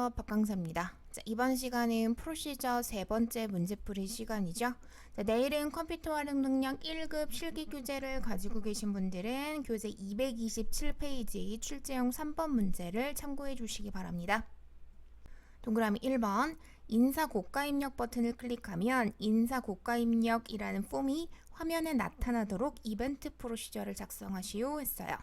안녕하세요. 박강사입니다. 자, 이번 시간은 프로시저 세 번째 문제풀이 시간이죠. 자, 내일은 컴퓨터 활용 능력 1급 실기 교재를 가지고 계신 분들은 교재 227페이지 출제용 3번 문제를 참고해 주시기 바랍니다. 동그라미 1번 인사 고가 입력 버튼을 클릭하면 인사 고가 입력이라는 폼이 화면에 나타나도록 이벤트 프로시저를 작성하시오 했어요.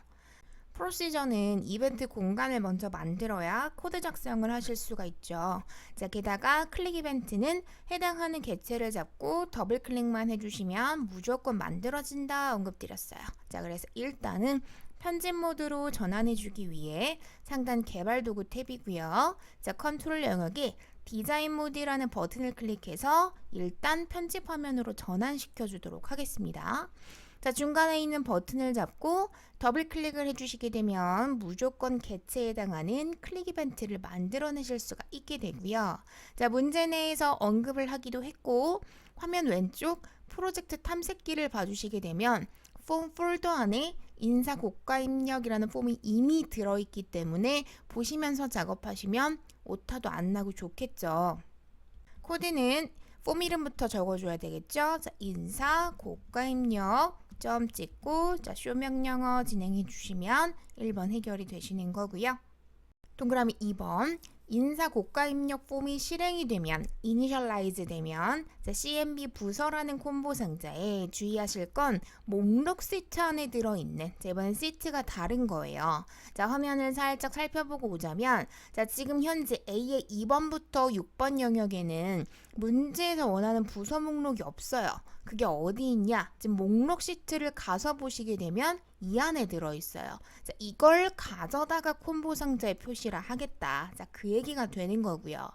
프로시저는 이벤트 공간을 먼저 만들어야 코드 작성을 하실 수가 있죠. 자, 게다가 클릭 이벤트는 해당하는 개체를 잡고 더블 클릭만 해주시면 무조건 만들어진다 언급드렸어요. 자, 그래서 일단은 편집 모드로 전환해주기 위해 상단 개발 도구 탭이고요. 자, 컨트롤 영역에 디자인 모드라는 버튼을 클릭해서 일단 편집 화면으로 전환시켜 주도록 하겠습니다. 자, 중간에 있는 버튼을 잡고 더블 클릭을 해주시게 되면 무조건 개체에 해당하는 클릭 이벤트를 만들어내실 수가 있게 되고요. 자, 문제 내에서 언급을 하기도 했고 화면 왼쪽 프로젝트 탐색기를 봐주시게 되면 폼 폴더 안에 인사 고가 입력이라는 폼이 이미 들어있기 때문에 보시면서 작업하시면 오타도 안 나고 좋겠죠. 코드는 폼 이름부터 적어줘야 되겠죠. 자, 인사 고가 입력 점 찍고 자, 쇼 명령어 진행해 주시면 1번 해결이 되시는 거고요. 동그라미 2번 인사 고가 입력 폼이 실행이 되면 이니셜라이즈 되면 자, CMB 부서라는 콤보 상자에 주의하실 건 목록 시트 안에 들어있는 자, 이번엔 시트가 다른 거예요. 자, 화면을 살짝 살펴보고 오자면 자, 지금 현재 A의 2번부터 6번 영역에는 문제에서 원하는 부서 목록이 없어요. 그게 어디 있냐? 지금 목록 시트를 가서 보시게 되면 이 안에 들어있어요. 자, 이걸 가져다가 콤보 상자에 표시를 하겠다. 자, 그 얘기가 되는 거고요.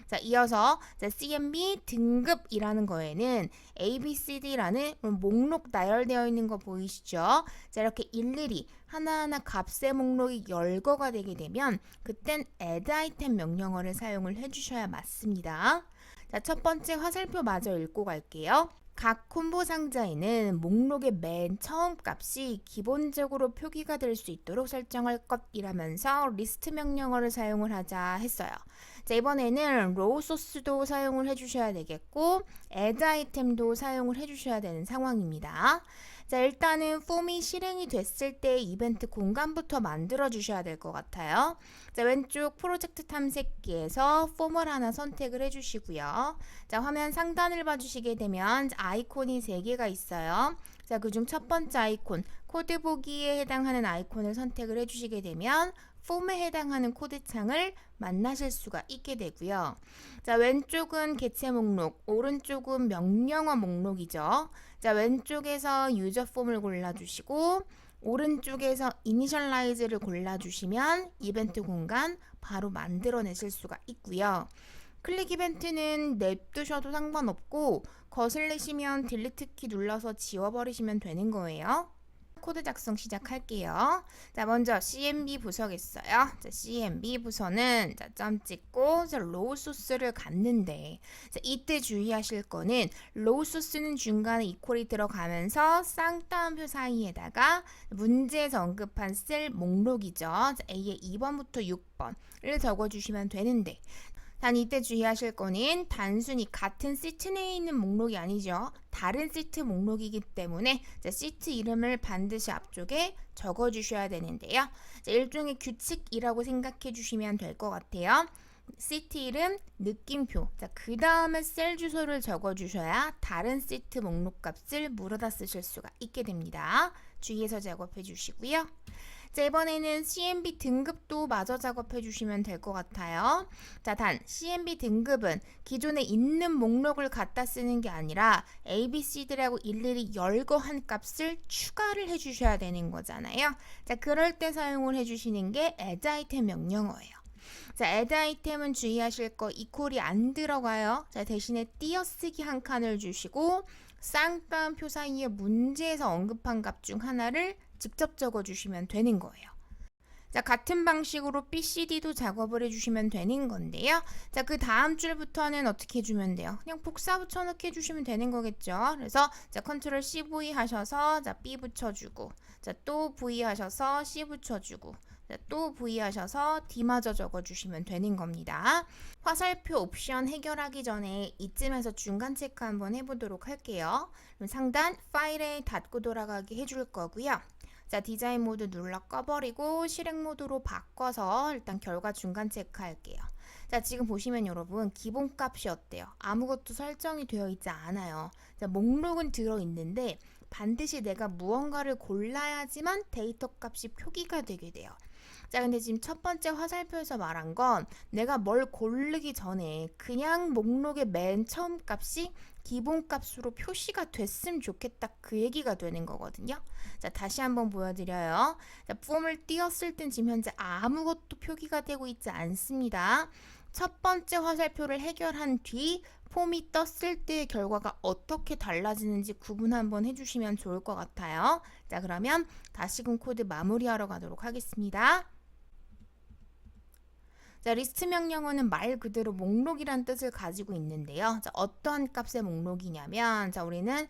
자, 이어서 자, CMB 등급이라는 거에는 ABCD라는 목록 나열되어 있는 거 보이시죠? 자, 이렇게 일일이 하나하나 값의 목록이 열거가 되게 되면 그땐 add 아이템 명령어를 사용을 해주셔야 맞습니다. 자, 첫 번째 화살표 마저 읽고 갈게요. 각 콤보 상자에는 목록의 맨 처음 값이 기본적으로 표기가 될 수 있도록 설정할 것이라면서 리스트 명령어를 사용을 하자 했어요. 자, 이번에는 로우 소스도 사용을 해주셔야 되겠고 add 아이템도 사용을 해주셔야 되는 상황입니다. 자, 일단은 폼이 실행이 됐을 때 이벤트 공간부터 만들어 주셔야 될 것 같아요. 자, 왼쪽 프로젝트 탐색기에서 폼을 하나 선택을 해주시고요. 자, 화면 상단을 봐주시게 되면 아이콘이 3개가 있어요. 자, 그중 첫 번째 아이콘, 코드 보기에 해당하는 아이콘을 선택을 해주시게 되면 폼에 해당하는 코드 창을 만나실 수가 있게 되고요. 자, 왼쪽은 개체 목록, 오른쪽은 명령어 목록이죠. 자, 왼쪽에서 유저 폼을 골라주시고 오른쪽에서 이니셜라이즈를 골라주시면 이벤트 공간 바로 만들어내실 수가 있고요. 클릭 이벤트는 냅두셔도 상관없고 거슬리시면 딜리트 키 눌러서 지워버리시면 되는 거예요. 코드 작성 시작할게요. 자, 먼저 CMB 부서겠어요. 자, CMB 부서는 자, 점 찍고 자, 로우 소스를 갖는데 자, 이때 주의하실 거는 로우 소스는 중간에 이퀄이 들어가면서 쌍따옴표 사이에다가 문제에서 언급한 셀 목록이죠. 자, A의 2번부터 6번을 적어주시면 되는데 단 이때 주의하실 거는 단순히 같은 시트 내에 있는 목록이 아니죠. 다른 시트 목록이기 때문에 시트 이름을 반드시 앞쪽에 적어주셔야 되는데요. 일종의 규칙이라고 생각해 주시면 될 것 같아요. 시트 이름, 느낌표, 그 다음에 셀 주소를 적어주셔야 다른 시트 목록 값을 물어다 쓰실 수가 있게 됩니다. 주의해서 작업해 주시고요. 자, 이번에는 CMB 등급도 마저 작업해 주시면 될 것 같아요. 자, 단 CMB 등급은 기존에 있는 목록을 갖다 쓰는 게 아니라 ABCD라고 일일이 열거한 값을 추가를 해 주셔야 되는 거잖아요. 자, 그럴 때 사용을 해 주시는 게 add 아이템 명령어예요. 자, add 아이템은 주의하실 거 이퀄이 안 들어가요. 자, 대신에 띄어쓰기 한 칸을 주시고 쌍따옴표 사이에 문제에서 언급한 값 중 하나를 직접 적어주시면 되는 거예요. 자, 같은 방식으로 BCD도 작업을 해주시면 되는 건데요. 자, 그 다음 줄부터는 어떻게 해주면 돼요? 그냥 복사 붙여넣기 해주시면 되는 거겠죠. 그래서 자, 컨트롤 CV 하셔서 자, B 붙여주고 자, 또 V 하셔서 C 붙여주고 또 V 하셔서 D마저 적어주시면 되는 겁니다. 화살표 옵션 해결하기 전에 이쯤에서 중간 체크 한번 해보도록 할게요. 그럼 상단 파일에 닫고 돌아가게 해줄 거고요. 자, 디자인 모드 눌러 꺼버리고 실행 모드로 바꿔서 일단 결과 중간 체크할게요. 자, 지금 보시면 여러분 기본값이 어때요? 아무것도 설정이 되어 있지 않아요. 자, 목록은 들어있는데 반드시 내가 무언가를 골라야지만 데이터 값이 표기가 되게 돼요. 자, 근데 지금 첫 번째 화살표에서 말한 건 내가 뭘 고르기 전에 그냥 목록의 맨 처음 값이 기본값으로 표시가 됐으면 좋겠다, 그 얘기가 되는 거거든요. 자, 다시 한번 보여드려요. 자, 폼을 띄웠을 땐 지금 현재 아무것도 표기가 되고 있지 않습니다. 첫 번째 화살표를 해결한 뒤 폼이 떴을 때의 결과가 어떻게 달라지는지 구분 한번 해주시면 좋을 것 같아요. 자, 그러면 다시금 코드 마무리하러 가도록 하겠습니다. 자, 리스트 명령어는 말 그대로 목록이란 뜻을 가지고 있는데요. 자, 어떠한 값의 목록이냐면, 자, 우리는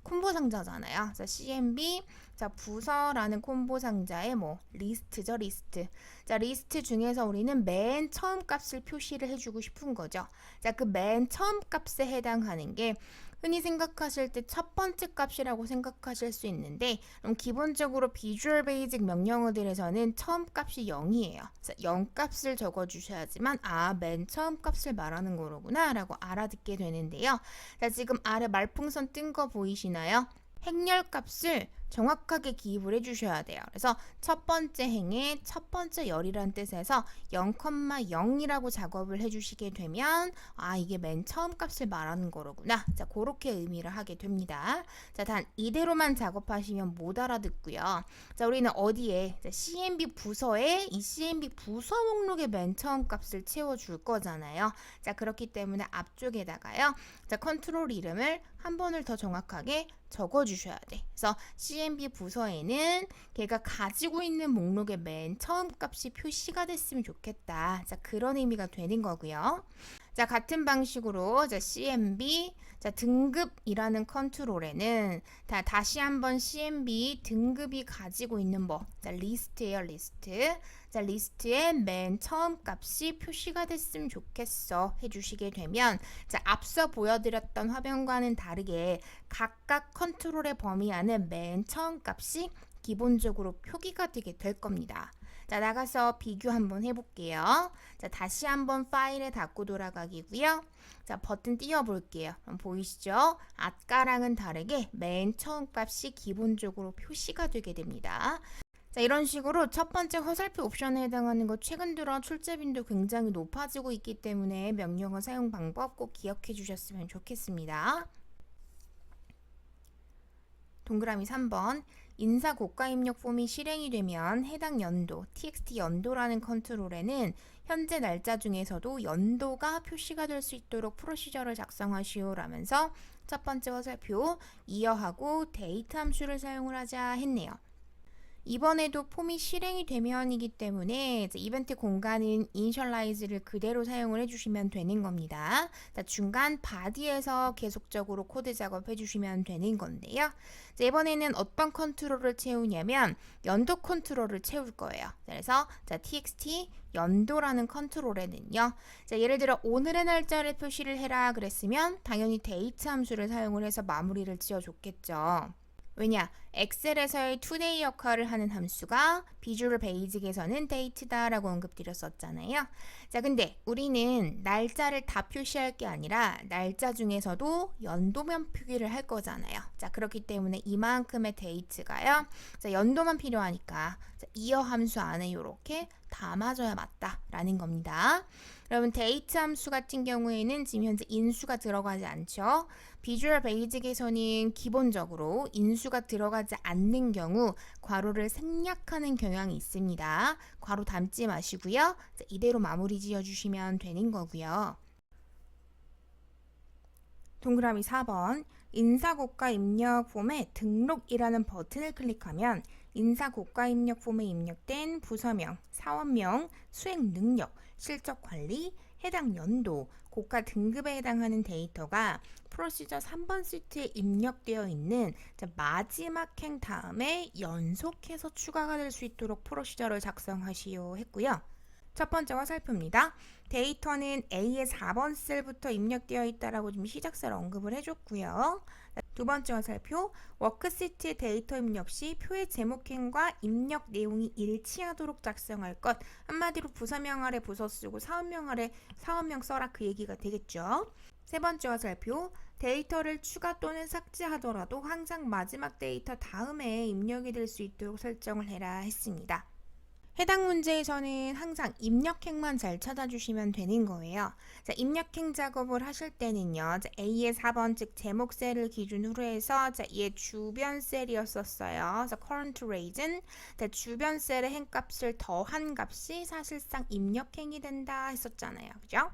콤보 상자잖아요. 자, CMB, 자, 부서라는 콤보 상자의 리스트죠, 리스트. 자, 리스트 중에서 우리는 맨 처음 값을 표시를 해주고 싶은 거죠. 자, 그 맨 처음 값에 해당하는 게 흔히 생각하실 때 첫 번째 값이라고 생각하실 수 있는데, 그럼 기본적으로 비주얼 베이직 명령어들에서는 처음 값이 0이에요. 0 값을 적어주셔야지만 맨 처음 값을 말하는 거로구나 라고 알아듣게 되는데요. 자, 지금 아래 말풍선 뜬 거 보이시나요? 행렬 값을 정확하게 기입을 해주셔야 돼요. 그래서 첫 번째 행의 첫 번째 열이란 뜻에서 0,0이라고 작업을 해주시게 되면 이게 맨 처음 값을 말하는 거로구나. 자, 그렇게 의미를 하게 됩니다. 자, 단 이대로만 작업하시면 못 알아듣고요. 자, 우리는 어디에? 자, CMB 부서에 이 CMB 부서 목록의 맨 처음 값을 채워줄 거잖아요. 자, 그렇기 때문에 앞쪽에다가요. 자, 컨트롤 이름을 한 번을 더 정확하게 적어주셔야 돼. 그래서 CMB 부서에는 걔가 가지고 있는 목록의 맨 처음 값이 표시가 됐으면 좋겠다. 자, 그런 의미가 되는 거고요. 자, 같은 방식으로 CMB 등급이라는 컨트롤에는 다시 한번 CMB 등급이 가지고 있는 리스트예요, 리스트. 자, 리스트의 맨 처음 값이 표시가 됐으면 좋겠어 해주시게 되면, 자, 앞서 보여드렸던 화면과는 다르게 각각 컨트롤의 범위 안에 맨 처음 값이 기본적으로 표기가 되게 될 겁니다. 자, 나가서 비교 한번 해볼게요. 자, 다시 한번 파일에 닫고 돌아가기고요. 자, 버튼 띄워볼게요. 보이시죠? 아까랑은 다르게 맨 처음 값이 기본적으로 표시가 되게 됩니다. 자, 이런 식으로 첫 번째 화살표 옵션에 해당하는 것 최근 들어 출제 빈도 굉장히 높아지고 있기 때문에 명령어 사용 방법 꼭 기억해 주셨으면 좋겠습니다. 동그라미 3번, 인사 고가 입력 폼이 실행이 되면 해당 연도, txt 연도라는 컨트롤에는 현재 날짜 중에서도 연도가 표시가 될 수 있도록 프로시저를 작성하시오 라면서 첫 번째 화살표 이어하고 데이트 함수를 사용을 하자 했네요. 이번에도 폼이 실행이 되면이기 때문에 이벤트 공간은 initialize를 그대로 사용을 해주시면 되는 겁니다. 자, 중간 body에서 계속적으로 코드 작업해 주시면 되는 건데요. 자, 이번에는 어떤 컨트롤을 채우냐면 연도 컨트롤을 채울 거예요. 그래서 txt 연도라는 컨트롤에는요. 자, 예를 들어 오늘의 날짜를 표시를 해라 그랬으면 당연히 date 함수를 사용을 해서 마무리를 지어줬겠죠. 왜냐? 엑셀에서의 today 역할을 하는 함수가 비주얼 베이직에서는 date다 라고 언급드렸었잖아요. 자, 근데 우리는 날짜를 다 표시할 게 아니라 날짜 중에서도 연도만 표기를 할 거잖아요. 자, 그렇기 때문에 이만큼의 date가요. 자, 연도만 필요하니까 이어 함수 안에 이렇게 담아줘야 맞다라는 겁니다. 여러분, 데이트 함수 같은 경우에는 지금 현재 인수가 들어가지 않죠. 비주얼 베이직에서는 기본적으로 인수가 들어가지 않는 경우 괄호를 생략하는 경향이 있습니다. 괄호 담지 마시고요. 자, 이대로 마무리 지어주시면 되는 거고요. 동그라미 4번, 인사고가 입력 폼에 등록이라는 버튼을 클릭하면 인사고가 입력 폼에 입력된 부서명, 사원명, 수행 능력, 실적 관리, 해당 연도, 고가 등급에 해당하는 데이터가 프로시저 3번 시트에 입력되어 있는 마지막 행 다음에 연속해서 추가가 될 수 있도록 프로시저를 작성하시오 했고요. 첫 번째 화살표입니다. 데이터는 A의 4번 셀부터 입력되어 있다라고 좀 시작사를 언급을 해줬고요. 두 번째 화살표, 워크시트 데이터 입력 시 표의 제목행과 입력 내용이 일치하도록 작성할 것. 한마디로 부서명 아래 부서 쓰고 사원명 아래 사원명 써라, 그 얘기가 되겠죠. 세 번째 화살표, 데이터를 추가 또는 삭제하더라도 항상 마지막 데이터 다음에 입력이 될 수 있도록 설정을 해라 했습니다. 해당 문제에서는 항상 입력행만 잘 찾아주시면 되는 거예요. 자, 입력행 작업을 하실 때는요, A의 4번 즉 제목 셀을 기준으로 해서 얘 주변 셀이었었어요. 그래서 current region, 주변 셀의 행값을 더한 값이 사실상 입력행이 된다 했었잖아요. 그죠?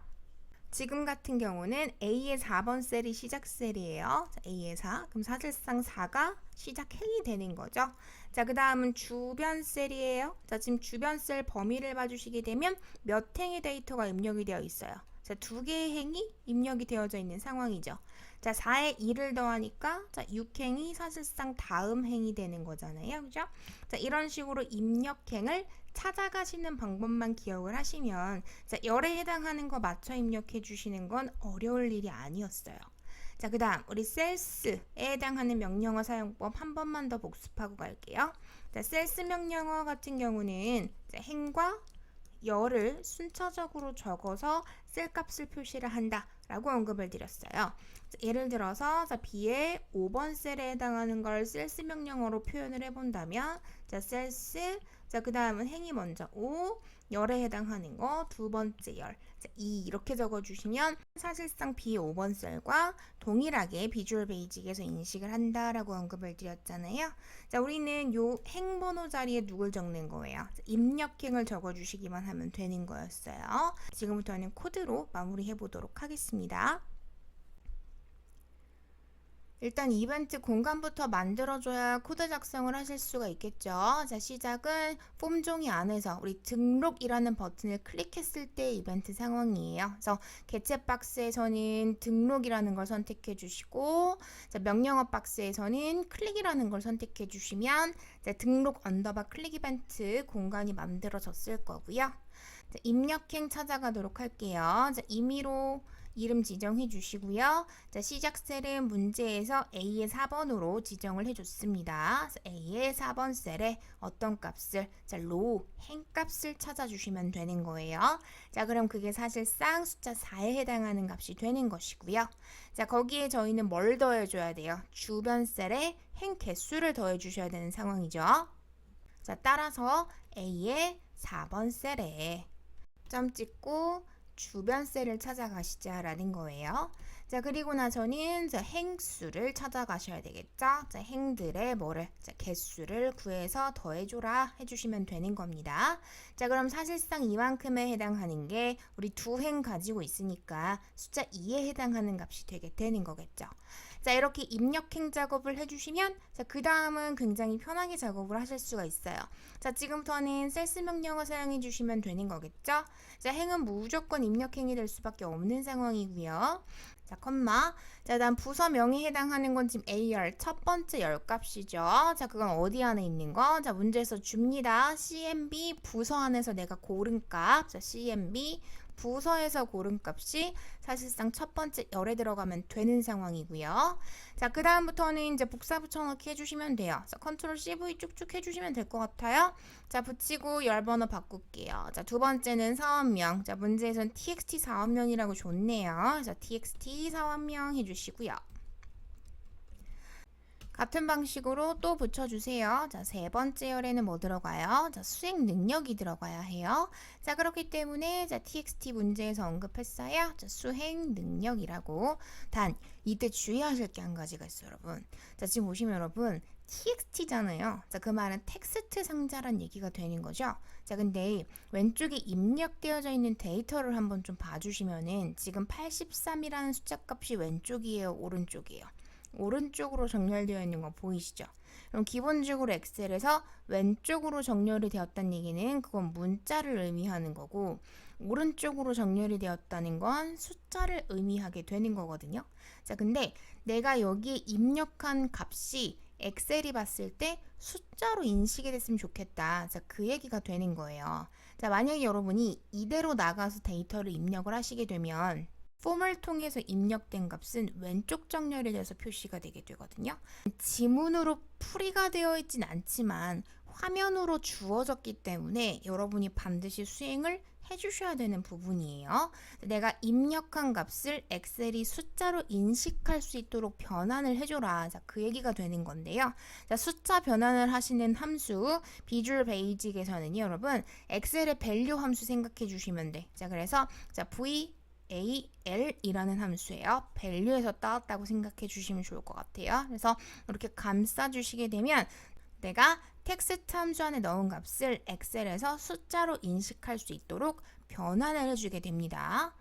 지금 같은 경우는 A의 4번 셀이 시작 셀이에요. 자, A의 4. 그럼 사실상 4가 시작 행이 되는 거죠. 자, 그 다음은 주변 셀이에요. 자, 지금 주변 셀 범위를 봐주시게 되면 몇 행의 데이터가 입력이 되어 있어요. 자, 두 개의 행이 입력이 되어져 있는 상황이죠. 자, 4에 2를 더하니까 자, 6행이 사실상 다음 행이 되는 거잖아요. 그죠? 자, 이런 식으로 입력행을 찾아가시는 방법만 기억을 하시면 자, 열에 해당하는 거 맞춰 입력해 주시는 건 어려울 일이 아니었어요. 자, 그 다음 우리 셀스에 해당하는 명령어 사용법 한 번만 더 복습하고 갈게요. 자, 셀스 명령어 같은 경우는 자, 행과 열을 순차적으로 적어서 셀값을 표시를 한다 라고 언급을 드렸어요. 자, 예를 들어서 자, B의 5번 셀에 해당하는 걸 셀스 명령어로 표현을 해본다면 자, 셀스, 자, 그 다음은 행이 먼저 5, 열에 해당하는 거 두 번째 열, 자, 2 이렇게 적어주시면 사실상 B의 5번 셀과 동일하게 비주얼 베이직에서 인식을 한다라고 언급을 드렸잖아요. 자, 우리는 요 행 번호 자리에 누굴 적는 거예요? 자, 입력행을 적어주시기만 하면 되는 거였어요. 지금부터는 코드로 마무리해 보도록 하겠습니다. 일단 이벤트 공간부터 만들어줘야 코드 작성을 하실 수가 있겠죠. 자, 시작은 폼 종이 안에서 우리 등록이라는 버튼을 클릭했을 때 이벤트 상황이에요. 그래서 개체 박스에서는 등록이라는 걸 선택해 주시고, 자, 명령어 박스에서는 클릭이라는 걸 선택해 주시면 자, 등록 언더바 클릭 이벤트 공간이 만들어졌을 거고요. 자, 입력행 찾아가도록 할게요. 자, 임의로 이름 지정해 주시고요. 자, 시작 셀은 문제에서 A의 4번으로 지정을 해줬습니다. A의 4번 셀에 어떤 값을, 자, 로우, 행값을 찾아주시면 되는 거예요. 자, 그럼 그게 사실상 숫자 4에 해당하는 값이 되는 것이고요. 자, 거기에 저희는 뭘 더해줘야 돼요? 주변 셀에 행 개수를 더해주셔야 되는 상황이죠. 자, 따라서 A의 4번 셀에 점 찍고 주변 셀을 찾아가시자라는 거예요. 자, 그리고 나서는 자, 행수를 찾아가셔야 되겠죠. 자, 행들의 뭐를, 자, 개수를 구해서 더해줘라 해주시면 되는 겁니다. 자, 그럼 사실상 이만큼에 해당하는 게 우리 두 행 가지고 있으니까 숫자 2에 해당하는 값이 되는 거겠죠. 자, 이렇게 입력행 작업을 해주시면 자, 그 다음은 굉장히 편하게 작업을 하실 수가 있어요. 자, 지금부터는 셀스 명령어 사용해 주시면 되는 거겠죠. 자, 행은 무조건 입력행이 될 수밖에 없는 상황이고요. 자, 컴마. 자, 다음 부서명에 해당하는 건 지금 AR 첫 번째 열값이죠. 자, 그건 어디 안에 있는 거? 자, 문제에서 줍니다. CMB 부서 안에서 내가 고른 값. 자, CMB 부서에서 고른 값이 사실상 첫 번째 열에 들어가면 되는 상황이고요. 자, 그 다음부터는 이제 복사 붙여넣기 해주시면 돼요. 자, 컨트롤 CV 쭉쭉 해주시면 될 것 같아요. 자, 붙이고 열 번호 바꿀게요. 자, 두 번째는 사원명. 자, 문제에선 txt 사원명이라고 줬네요. 자, txt 사원명 해주시고요. 같은 방식으로 또 붙여주세요. 자, 세 번째 열에는 뭐 들어가요? 자, 수행 능력이 들어가야 해요. 자, 그렇기 때문에 자, txt 문제에서 언급했어요. 자, 수행 능력이라고. 단, 이때 주의하실 게 한 가지가 있어요, 여러분. 자, 지금 보시면 여러분, txt잖아요. 자, 그 말은 텍스트 상자란 얘기가 되는 거죠. 자, 근데 왼쪽에 입력되어져 있는 데이터를 한번 좀 봐주시면은 지금 83이라는 숫자 값이 왼쪽이에요, 오른쪽이에요? 오른쪽으로 정렬되어 있는 거 보이시죠? 그럼 기본적으로 엑셀에서 왼쪽으로 정렬이 되었다는 얘기는 그건 문자를 의미하는 거고, 오른쪽으로 정렬이 되었다는 건 숫자를 의미하게 되는 거거든요. 자, 근데 내가 여기에 입력한 값이 엑셀이 봤을 때 숫자로 인식이 됐으면 좋겠다. 자, 그 얘기가 되는 거예요. 자, 만약에 여러분이 이대로 나가서 데이터를 입력을 하시게 되면 폼을 통해서 입력된 값은 왼쪽 정렬이 돼서 표시가 되게 되거든요. 지문으로 풀이가 되어 있진 않지만 화면으로 주어졌기 때문에 여러분이 반드시 수행을 해주셔야 되는 부분이에요. 내가 입력한 값을 엑셀이 숫자로 인식할 수 있도록 변환을 해줘라. 자, 그 얘기가 되는 건데요. 자, 숫자 변환을 하시는 함수 비주얼 베이직에서는요, 여러분 엑셀의 밸류 함수 생각해 주시면 돼. 자, 그래서 자 val이라는 함수예요. value에서 따왔다고 생각해 주시면 좋을 것 같아요. 그래서 이렇게 감싸 주시게 되면 내가 텍스트 함수 안에 넣은 값을 엑셀에서 숫자로 인식할 수 있도록 변환을 해주게 됩니다.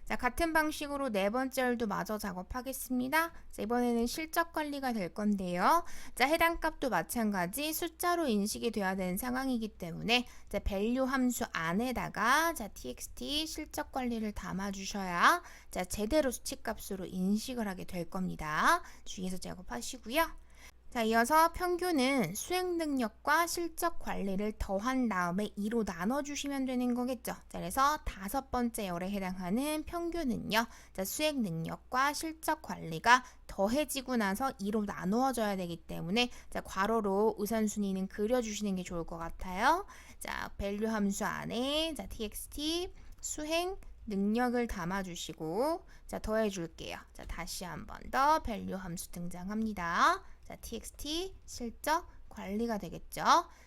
자, 같은 방식으로 네 번째 열도 마저 작업하겠습니다. 자, 이번에는 실적 관리가 될 건데요. 자, 해당 값도 마찬가지 숫자로 인식이 돼야 되는 상황이기 때문에 자, value 함수 안에다가 자, txt 실적 관리를 담아 주셔야 자, 제대로 수치값으로 인식을 하게 될 겁니다. 주의해서 작업하시고요. 자, 이어서 평균은 수행 능력과 실적 관리를 더한 다음에 2로 나눠주시면 되는 거겠죠. 자, 그래서 다섯 번째 열에 해당하는 평균은요. 자, 수행 능력과 실적 관리가 더해지고 나서 2로 나누어져야 되기 때문에 자, 괄호로 우선순위는 그려주시는 게 좋을 것 같아요. 자, value 함수 안에 자, txt 수행 능력을 담아주시고 자, 더해줄게요. 자, 다시 한 번 더 value 함수 등장합니다. 자, txt 실적 관리가 되겠죠.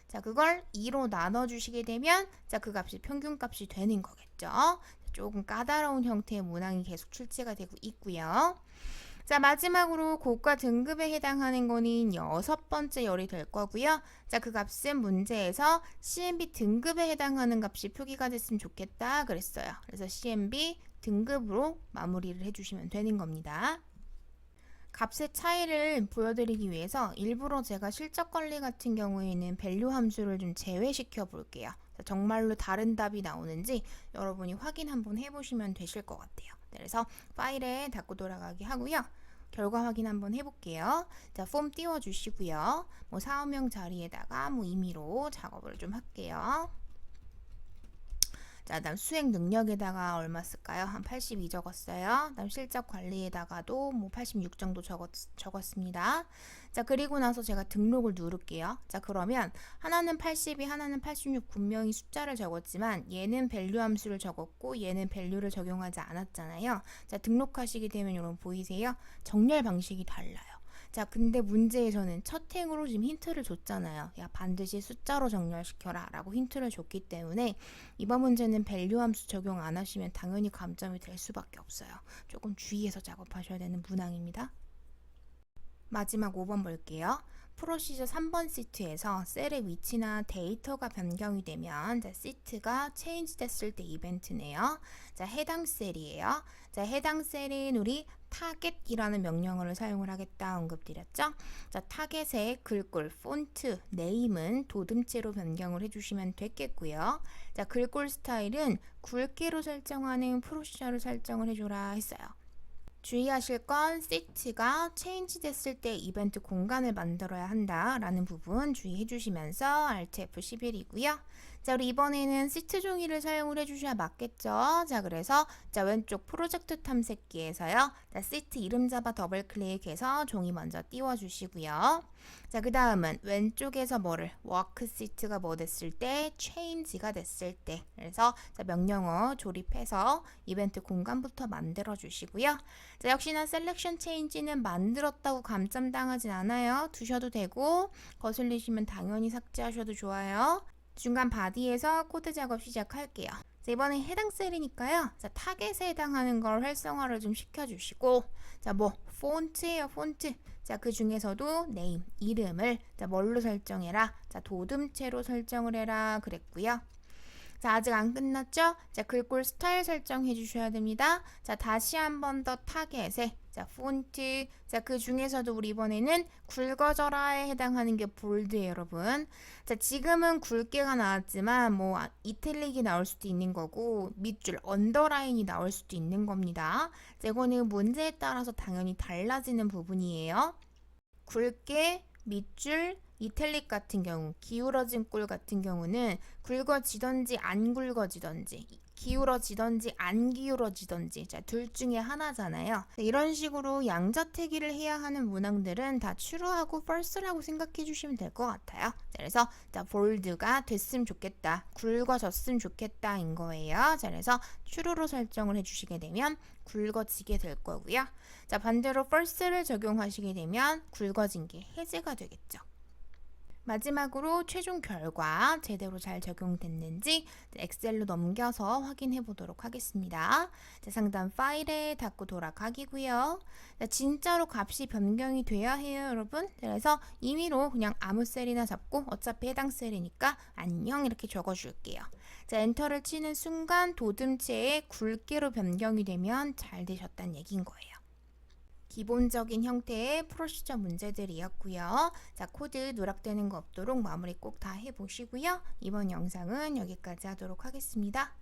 자, 그걸 2로 나눠주시게 되면 자, 그 값이 평균값이 되는 거겠죠. 조금 까다로운 형태의 문항이 계속 출제가 되고 있고요. 자, 마지막으로 고가 등급에 해당하는 거는 여섯 번째 열이 될 거고요. 자, 그 값은 문제에서 CMB 등급에 해당하는 값이 표기가 됐으면 좋겠다 그랬어요. 그래서 CMB 등급으로 마무리를 해주시면 되는 겁니다. 값의 차이를 보여드리기 위해서 일부러 제가 실적 관리 같은 경우에는 밸류 함수를 좀 제외시켜 볼게요. 정말로 다른 답이 나오는지 여러분이 확인 한번 해보시면 되실 것 같아요. 그래서 파일에 닫고 돌아가기 하고요. 결과 확인 한번 해볼게요. 자, 폼 띄워주시고요. 뭐 사업명 자리에다가 뭐 임의로 작업을 좀 할게요. 자, 다음 수행 능력에다가 얼마 쓸까요? 한 82 적었어요. 다음 실적 관리에다가도 뭐 86 정도 적었습니다. 자, 그리고 나서 제가 등록을 누를게요. 자, 그러면 하나는 82, 하나는 86 분명히 숫자를 적었지만 얘는 밸류 함수를 적었고 얘는 밸류를 적용하지 않았잖아요. 자, 등록하시게 되면 여러분 보이세요? 정렬 방식이 달라요. 자, 근데 문제에서는 첫 행으로 지금 힌트를 줬잖아요. 야, 반드시 숫자로 정렬시켜라 라고 힌트를 줬기 때문에 이번 문제는 밸류 함수 적용 안 하시면 당연히 감점이 될 수밖에 없어요. 조금 주의해서 작업하셔야 되는 문항입니다. 마지막 5번 볼게요. 프로시저 3번 시트에서 셀의 위치나 데이터가 변경이 되면 자, 시트가 체인지 됐을 때 이벤트네요. 자, 해당 셀이에요. 자, 해당 셀인 우리 타겟이라는 명령어를 사용을 하겠다 언급드렸죠. 자, 타겟의 글꼴, 폰트, 네임은 도듬체로 변경을 해주시면 되겠고요. 자, 글꼴 스타일은 굵게로 설정하는 프로시저를 설정을 해줘라 했어요. 주의하실 건 시트가 체인지 됐을 때 이벤트 공간을 만들어야 한다라는 부분 주의해 주시면서 Alt F11이고요. 자, 우리 이번에는 시트 종이를 사용을 해주셔야 맞겠죠. 자, 그래서 자, 왼쪽 프로젝트 탐색기에서요. 자, 시트 이름 잡아 더블 클릭해서 종이 먼저 띄워주시고요. 자, 그 다음은 왼쪽에서 뭐를 워크 시트가 뭐 됐을 때 체인지가 됐을 때 그래서 자, 명령어 조립해서 이벤트 공간부터 만들어 주시고요. 자, 역시나 셀렉션 체인지는 만들었다고 감점당하진 않아요. 두셔도 되고 거슬리시면 당연히 삭제하셔도 좋아요. 중간 바디에서 코드 작업 시작할게요. 자, 이번에 해당 셀이니까요. 자, 타겟에 해당하는 걸 활성화를 좀 시켜주시고 자, 뭐 폰트예요, 폰트. 자, 그 중에서도 네임, 이름을 자, 뭘로 설정해라? 자, 도듬체로 설정을 해라 그랬고요. 자, 아직 안 끝났죠? 자, 글꼴 스타일 설정해 주셔야 됩니다. 자, 다시 한 번 더 타겟에 자, 폰트. 자, 그 중에서도 우리 이번에는 굵어져라에 해당하는 게 볼드예요, 여러분. 자, 지금은 굵게가 나왔지만 뭐 이탈릭이 나올 수도 있는 거고 밑줄 언더라인이 나올 수도 있는 겁니다. 자, 이거는 문제에 따라서 당연히 달라지는 부분이에요. 굵게, 밑줄, 이탈릭 같은 경우, 기울어진 꼴 같은 경우는 굵어지던지 안 굵어지던지, 기울어지던지 안 기울어지던지, 자, 둘 중에 하나잖아요. 이런 식으로 양자택일을 해야 하는 문항들은 다 true하고 false라고 생각해 주시면 될 것 같아요. 자, 그래서 자, bold가 됐으면 좋겠다, 굵어졌으면 좋겠다인 거예요. 자, 그래서 true로 설정을 해주시게 되면 굵어지게 될 거고요. 자, 반대로 false를 적용하시게 되면 굵어진 게 해제가 되겠죠. 마지막으로 최종 결과 제대로 잘 적용됐는지 엑셀로 넘겨서 확인해 보도록 하겠습니다. 자, 상단 파일에 닫고 돌아가기고요. 자, 진짜로 값이 변경이 돼야 해요, 여러분. 그래서 임의로 그냥 아무 셀이나 잡고 어차피 해당 셀이니까 안녕 이렇게 적어줄게요. 자, 엔터를 치는 순간 도듬체에 굵게로 변경이 되면 잘 되셨다는 얘기인 거예요. 기본적인 형태의 프로시저 문제들이었고요. 자, 코드 누락되는 거 없도록 마무리 꼭 다 해보시고요. 이번 영상은 여기까지 하도록 하겠습니다.